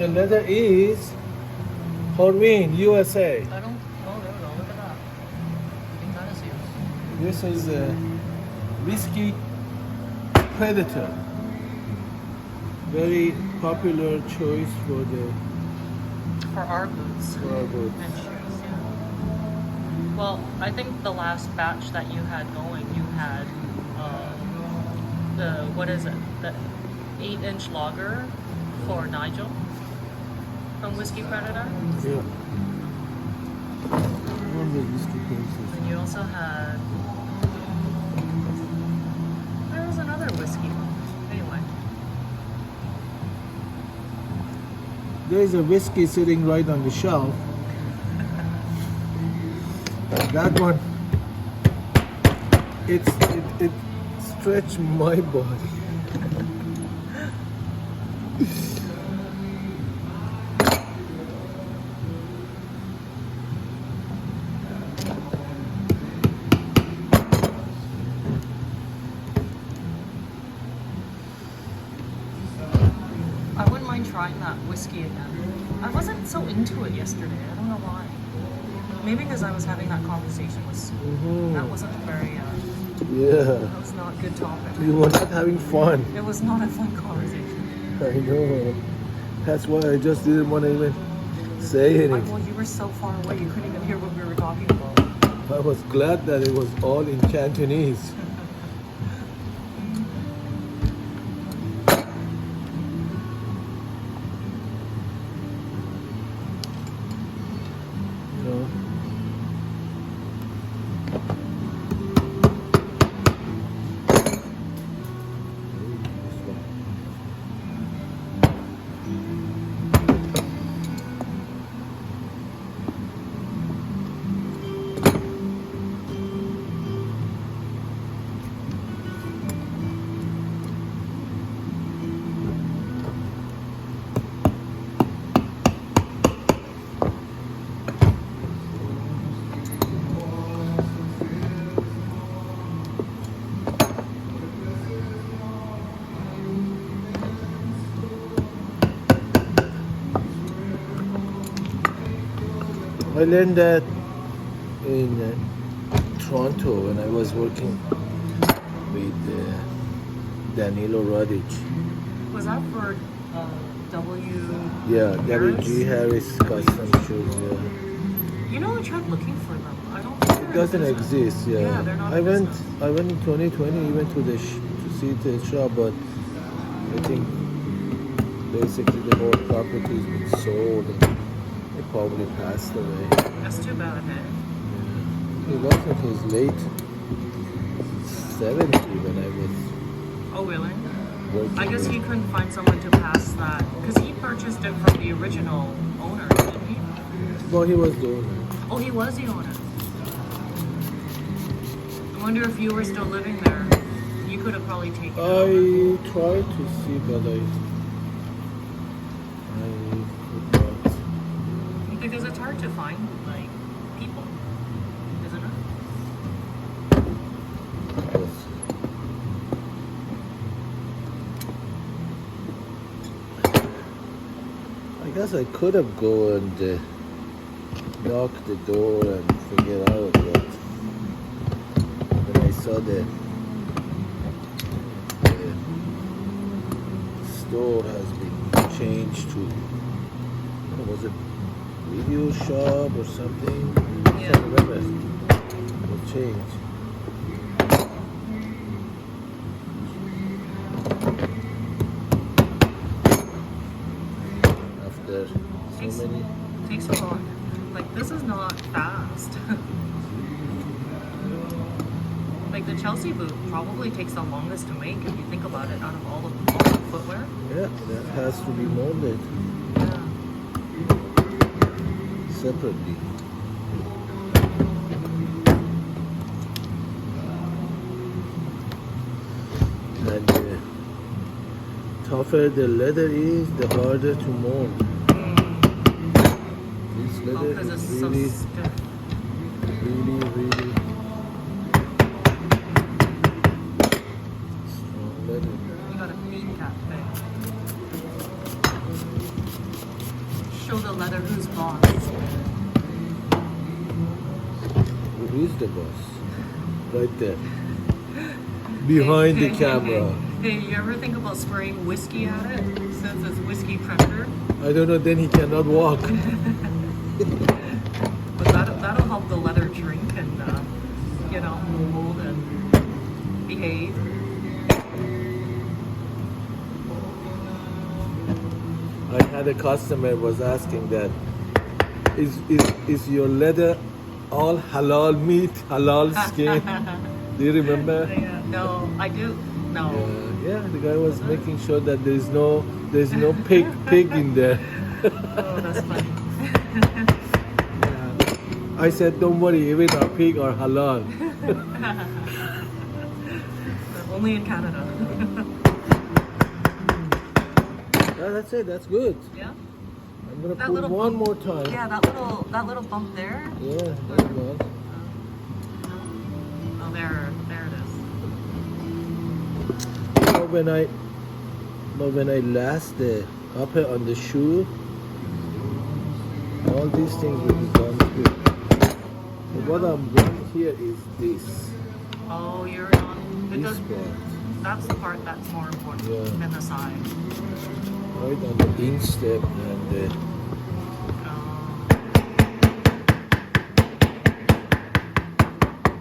The leather is Horween, USA. I don't. Oh, there we go. Look at that. I think that is you. This is a whiskey Predator. Very popular choice for our boots. boots. And shoes, yeah. Well, I think the last batch that you had going, you had what is it? The 8-inch lager for Nigel from Whiskey Predator. Yeah. One of the whiskey places. And you also had. There was another whiskey. Anyway. There's a whiskey sitting right on the shelf. That one, it stretched my body. I wouldn't mind trying that whiskey again. I wasn't so into it yesterday. I don't know why. Maybe because I was having that conversation with Sue. Mm-hmm. That wasn't very. Yeah. That was not a good topic. You were not having fun. It was not a fun conversation. I know. That's why I just didn't want to even say anything. Well, you were so far away, you couldn't even hear what we were talking about. I was glad that it was all in Cantonese. No. I learned that in Toronto when I was working with Danilo Radic. Was that for W? Yeah, Harris? WG Harris custom shoes. Yeah. You know, I tried looking for them. I don't think It doesn't exist. Yeah. Yeah, they're not I in went. business. I went in 2020. Even to the to see the shop, but I think basically the whole property has been sold. And it probably passed away. That's too bad, hey? He was in his late 70s when I was Oh, really? working. I guess with- he couldn't find someone to pass that. Because he purchased it from the original owner, didn't he? Well, he was the owner. Oh, he was the owner. I wonder if you were still living there. You could have probably taken it over. I tried to see, but I forgot. Because it's hard to find, like, people. Isn't it? Yes. I guess I could have go and knock the door and figure out, but when I saw the store has been changed to, what was it, video shop or something? I Yeah. can't remember. It was changed. After Takes- so many. Takes a lot. Like, this is not fast. Like, the Chelsea boot probably takes the longest to make if you think about it out of all the footwear. Yeah, that has to be molded Yeah. separately. And the tougher the leather is, the harder to mold. This Oh, leather because it's is so really, stiff. really strong leather. You got a feed cap thing. show the leather who's boss. Who is the boss? Right there. Behind the camera. Hey, you ever think about spraying whiskey at it since it's whiskey pressure? I don't know, then he cannot walk. But that'll help the leather drink and mold and behave. I had a customer was asking that, is your leather all halal meat, halal skin? Do you remember? No, I do. No. Yeah, the guy was making sure that there's no pig in there. Oh, that's funny. I said, don't worry, even our pig are halal. Only in Canada. Yeah, that's it. That's good. Yeah. I'm gonna That put little one bump- more time. Yeah, that little bump there. Yeah, there you go. Oh, there it is. When I last the upper on the shoe, all these things will be done good. But what I'm doing here is this. Oh, you're on. This part. That's the part that's more important than the side. Right on the instep and the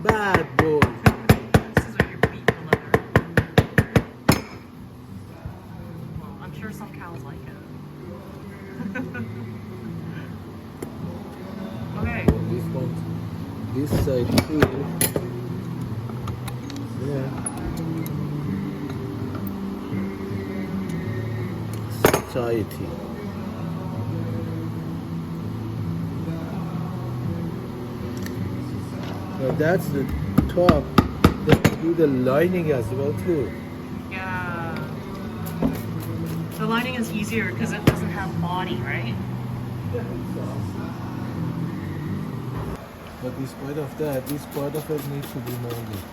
bad boy. This is where you beat the leather. Well, I'm sure some cows like it. Okay. This one, this side too. Yeah. Society. Now that's the top. Then you do the lining as well too. Yeah. The lining is easier because it doesn't have body, right? But in spite of that, this part of it needs to be molded.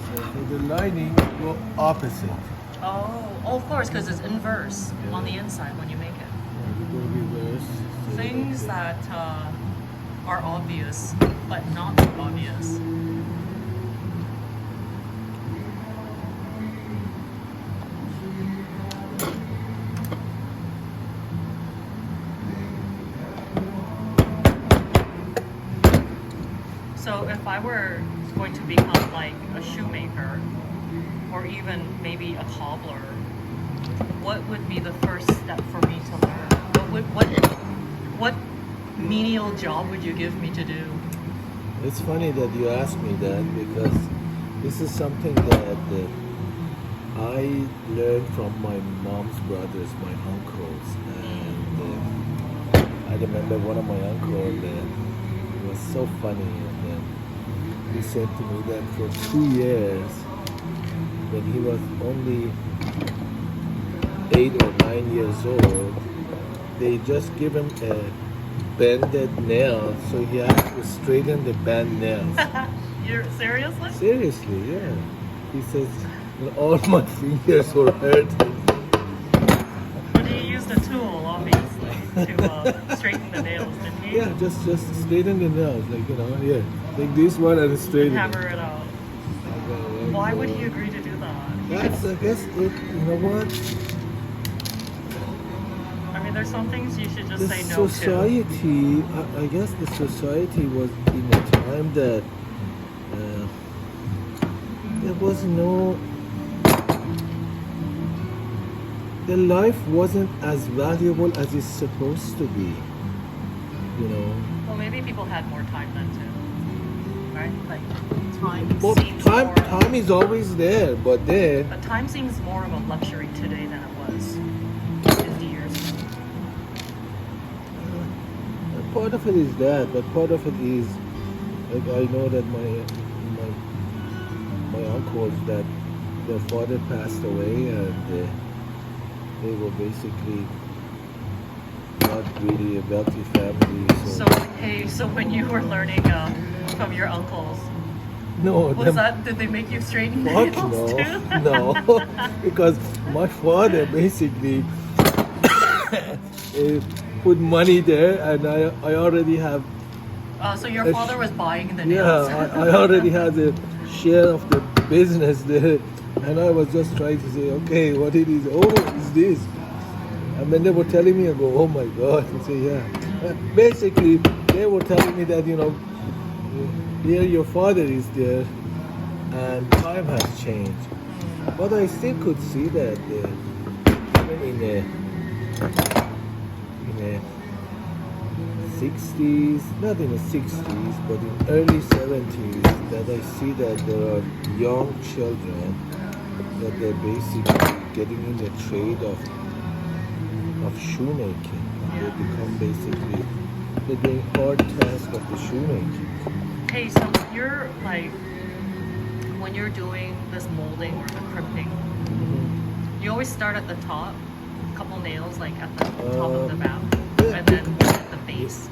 So for the lining, go opposite. Oh, of course, because it's inverse on the inside when you make it. Yeah, you go reverse. So Things like that are obvious, but not so obvious. So if I were going to become like a shoemaker, or even maybe a cobbler, what would be the first step for me to learn? What menial job would you give me to do? It's funny that you ask me that because this is something that I learned from my mom's brothers, my uncles, and I remember one of my uncles was so funny, and he said to me that for 2 years, when he was only 8 or 9 years old, they just give him a bended nail, so he had to straighten the bent nails. You're seriously? Seriously, yeah. He says, all my fingers were hurting. But he used a tool, obviously, to straighten the nails, didn't he? Yeah, just straighten the nails, like, like this one and straighten Hammer it out. Why would he agree to do that? That's, I guess, you know what? I mean, there's some things you should just The say no society, I guess the society was in a time that there was no, the life wasn't as valuable as it's supposed to be, Well, maybe people had more time then too, right? Like time Well, seems more. time is always there, but then But time seems more of a luxury today than it was 50 years ago. part of it is that, but part of it is, like, I know that my uncles, that their father passed away, and they were basically not really a wealthy family. So when you were learning from your uncles, did they make you straighten nails no, too? no, because my father basically put money there, and I already have. So your father was buying the Yeah, nails. I already had a share of the business there, and I was just trying to say, okay, what it is? Oh, is this? And when they were telling me, I go, oh my God. I say, yeah. Basically, they were telling me that, here your father is there, and time has changed. But I still could see that even in the 60s, not in the 60s, but in early 70s, that I see that there are young children that they're basically getting in the trade of shoemaking. They become basically, they're doing hard task of the shoemaking. Hey, so you're like, when you're doing this molding or the crimping, you always start at the top, a couple nails like at the top of the vamp, and then one at the base.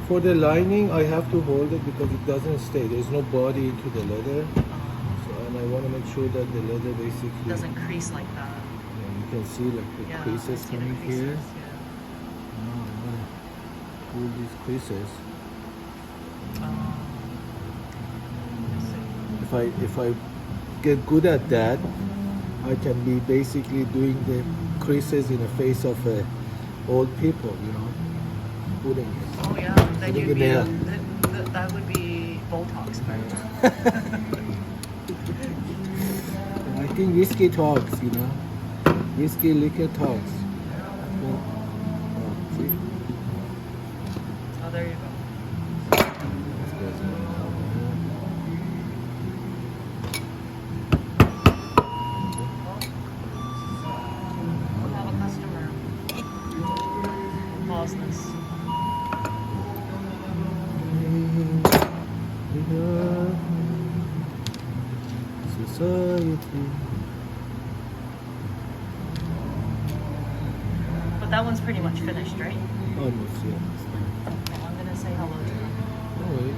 For the lining, I have to hold it because it doesn't stay. There's no body to the leather, and I want to make sure that the leather basically Doesn't crease like that. You can see like the creases coming here. Now I want to pull these creases. If I get good at that, I can be basically doing the creases in the face of old people, putting it. Oh yeah, then you'd be that would be Botox, right? I think whiskey talks, whiskey liquor talks. See? Oh, there you go. Society. But that one's pretty much finished, right? Almost, yeah. Okay, I'm gonna say hello to them. Oh, wait.